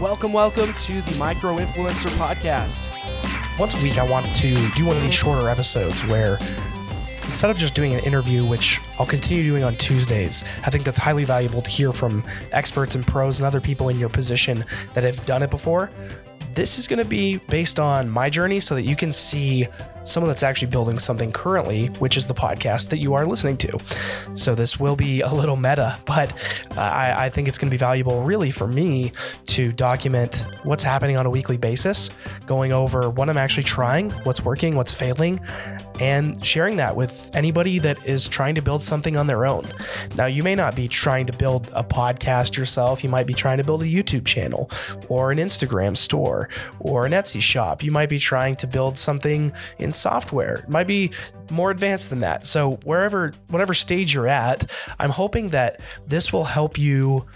Welcome to the Micro Influencer Podcast. Once a week, I want to do one of these shorter episodes where instead of just doing an interview, which I'll continue doing on Tuesdays, I think that's highly valuable to hear from experts and pros and other people in your position that have done it before. This is going to be based on my journey so that you can see someone that's actually building something currently, which is the podcast that you are listening to. So this will be a little meta, but I think it's going to be valuable really for me to document what's happening on a weekly basis, going over what I'm actually trying, what's working, what's failing, and sharing that with anybody that is trying to build something on their own. Now, you may not be trying to build a podcast yourself. You might be trying to build a YouTube channel or an Instagram store or an Etsy shop. You might be trying to build something in software. It might be more advanced than that. So whatever stage you're at, I'm hoping that this will help you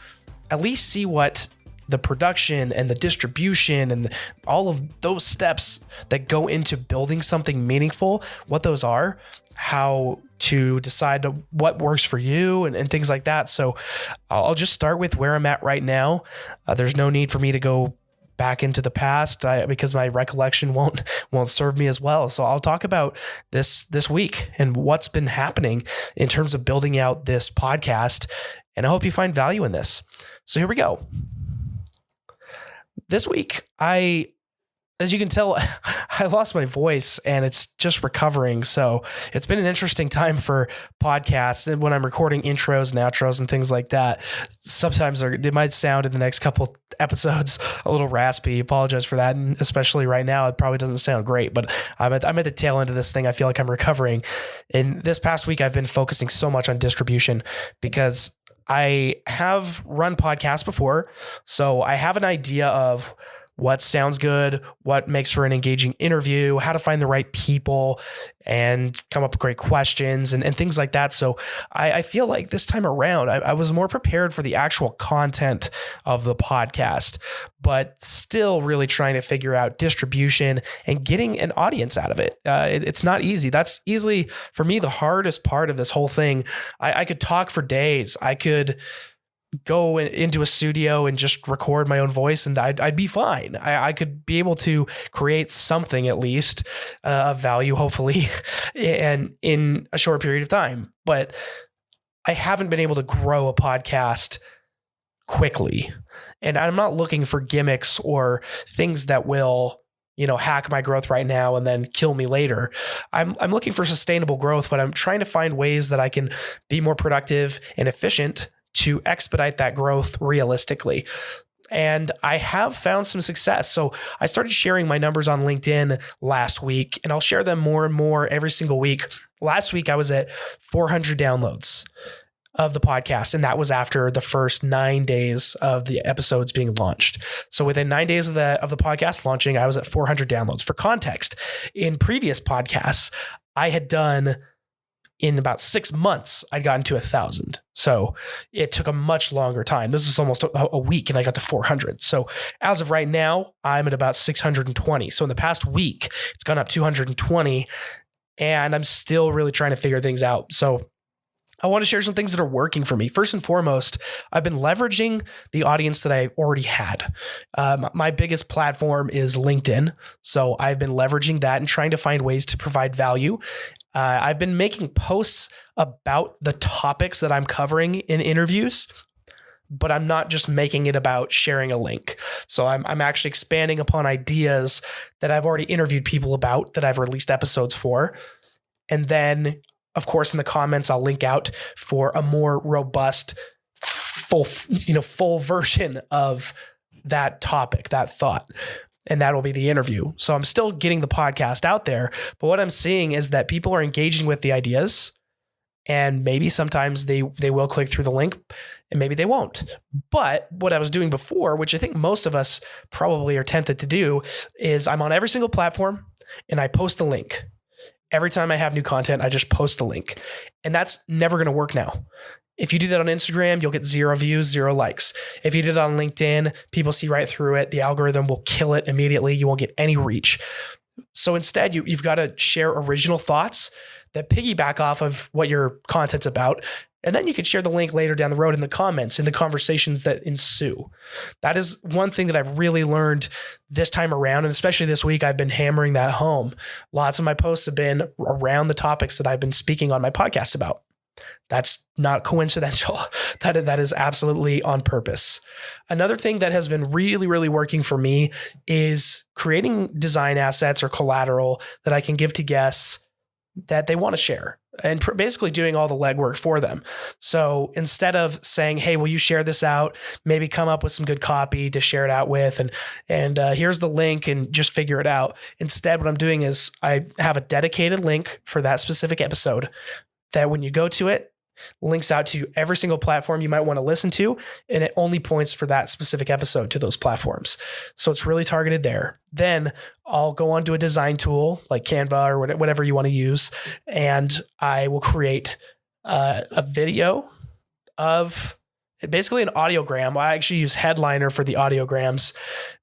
at least see what the production and the distribution and all of those steps that go into building something meaningful, what those are, how to decide what works for you and things like that. So I'll just start with where I'm at right now. There's no need for me to go back into the past because my recollection won't serve me as well. So I'll talk about this week and what's been happening in terms of building out this podcast. And I hope you find value in this. So here we go. This week, as you can tell, I lost my voice and it's just recovering. So it's been an interesting time for podcasts. And when I'm recording intros and outros and things like that, sometimes they might sound in the next couple episodes a little raspy. Apologize for that. And especially right now, it probably doesn't sound great, but I'm at the tail end of this thing. I feel like I'm recovering. And this past week, I've been focusing so much on distribution because I have run podcasts before. So I have an idea of what sounds good, what makes for an engaging interview, how to find the right people and come up with great questions and things like that. So I feel like this time around, I was more prepared for the actual content of the podcast, but still really trying to figure out distribution and getting an audience out of it. It's not easy. That's easily, for me, the hardest part of this whole thing. I could talk for days. I could go into a studio and just record my own voice and I'd be fine. I could be able to create something at least of value, hopefully, and in a short period of time. But I haven't been able to grow a podcast quickly. And I'm not looking for gimmicks or things that will, hack my growth right now and then kill me later. I'm looking for sustainable growth, but I'm trying to find ways that I can be more productive and efficient to expedite that growth realistically. And I have found some success. So I started sharing my numbers on LinkedIn last week, and I'll share them more and more every single week. Last week, I was at 400 downloads of the podcast, and that was after the first 9 days of the episodes being launched. So within 9 days of the podcast launching, I was at 400 downloads. For context, in previous podcasts, I had done in about 6 months, I'd gotten to 1,000. So it took a much longer time. This was almost a week and I got to 400. So as of right now, I'm at about 620. So in the past week, it's gone up 220 and I'm still really trying to figure things out. So I want to share some things that are working for me. First and foremost, I've been leveraging the audience that I already had. My biggest platform is LinkedIn. So I've been leveraging that and trying to find ways to provide value. I've been making posts about the topics that I'm covering in interviews, but I'm not just making it about sharing a link. So I'm actually expanding upon ideas that I've already interviewed people about that I've released episodes for. And then, of course, in the comments, I'll link out for a more robust, full version of that topic, that thought. And that'll be the interview. So I'm still getting the podcast out there. But what I'm seeing is that people are engaging with the ideas and maybe sometimes they will click through the link and maybe they won't. But what I was doing before, which I think most of us probably are tempted to do, is I'm on every single platform and I post the link. Every time I have new content, I just post the link. And that's never going to work now. If you do that on Instagram, you'll get 0 views, 0 likes. If you did it on LinkedIn, people see right through it. The algorithm will kill it immediately. You won't get any reach. So instead, you've got to share original thoughts that piggyback off of what your content's about And then you can share the link later down the road in the comments, in the conversations that ensue. That is one thing that I've really learned this time around. And especially this week, I've been hammering that home. Lots of my posts have been around the topics that I've been speaking on my podcast about. That's not coincidental. That is absolutely on purpose. Another thing that has been really, really working for me is creating design assets or collateral that I can give to guests that they want to share, and basically doing all the legwork for them. So instead of saying, hey, will you share this out? Maybe come up with some good copy to share it out with, and here's the link and just figure it out. Instead, what I'm doing is I have a dedicated link for that specific episode that when you go to it, links out to every single platform you might want to listen to, and it only points for that specific episode to those platforms. So it's really targeted there. Then I'll go onto a design tool like Canva or whatever you want to use, and I will create a video of basically an audiogram. I actually use Headliner for the audiograms,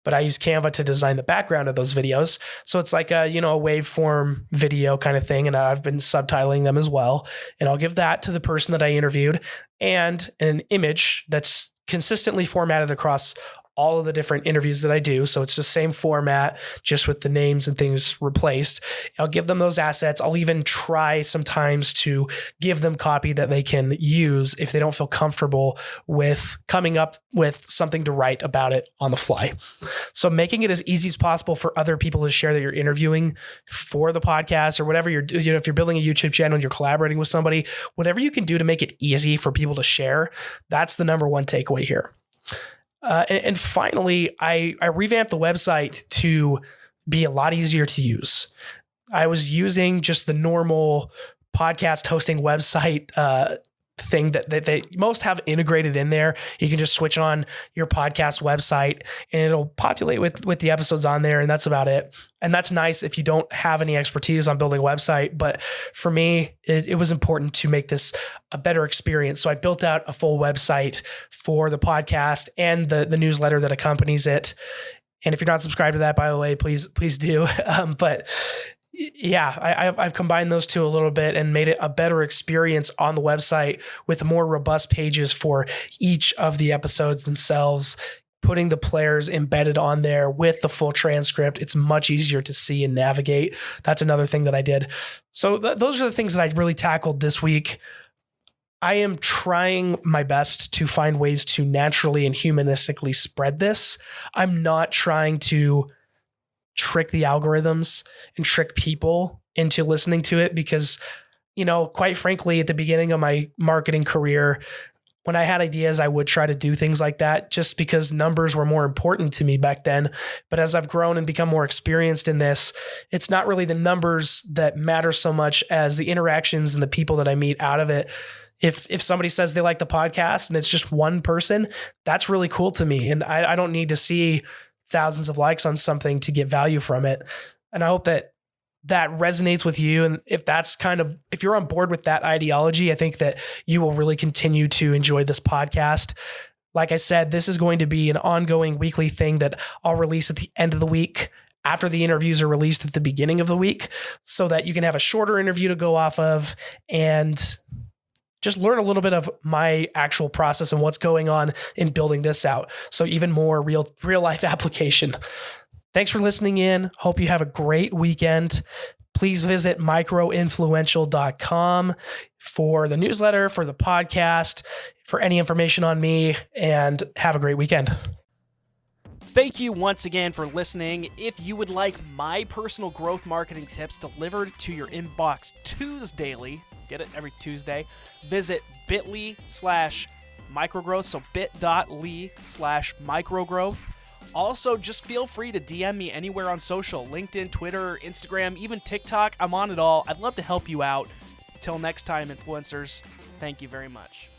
but I use Canva to design the background of those videos. So it's like a waveform video kind of thing. And I've been subtitling them as well. And I'll give that to the person that I interviewed, and an image that's consistently formatted across all of the different interviews that I do. So it's the same format, just with the names and things replaced. I'll give them those assets. I'll even try sometimes to give them copy that they can use if they don't feel comfortable with coming up with something to write about it on the fly. So making it as easy as possible for other people to share that you're interviewing for the podcast or whatever you're, if you're building a YouTube channel and you're collaborating with somebody, whatever you can do to make it easy for people to share, that's the number one takeaway here. And finally, I revamped the website to be a lot easier to use. I was using just the normal podcast hosting website thing that they most have integrated in there. You can just switch on your podcast website and it'll populate with the episodes on there, and that's about it. And that's nice if you don't have any expertise on building a website. But for me, it was important to make this a better experience. So I built out a full website for the podcast and the newsletter that accompanies it. And if you're not subscribed to that, by the way, please do. But yeah, I've combined those two a little bit and made it a better experience on the website with more robust pages for each of the episodes themselves, putting the players embedded on there with the full transcript. It's much easier to see and navigate. That's another thing that I did. So those are the things that I really tackled this week. I am trying my best to find ways to naturally and humanistically spread this. I'm not trying to trick the algorithms and trick people into listening to it because, quite frankly, at the beginning of my marketing career, when I had ideas, I would try to do things like that just because numbers were more important to me back then. But as I've grown and become more experienced in this, it's not really the numbers that matter so much as the interactions and the people that I meet out of it. If somebody says they like the podcast and it's just one person, that's really cool to me. And I don't need to see thousands of likes on something to get value from it. And I hope that resonates with you. And if you're on board with that ideology, I think that you will really continue to enjoy this podcast. Like I said, this is going to be an ongoing weekly thing that I'll release at the end of the week after the interviews are released at the beginning of the week, so that you can have a shorter interview to go off of and just learn a little bit of my actual process and what's going on in building this out. So even more real life application. Thanks for listening in. Hope you have a great weekend. Please visit microinfluential.com for the newsletter, for the podcast, for any information on me, and have a great weekend. Thank you once again for listening. If you would like my personal growth marketing tips delivered to your inbox Tuesdaily, get it every Tuesday, visit bit.ly/microgrowth, so bit.ly/microgrowth. Also, just feel free to DM me anywhere on social, LinkedIn, Twitter, Instagram, even TikTok. I'm on it all. I'd love to help you out. Till next time, influencers, thank you very much.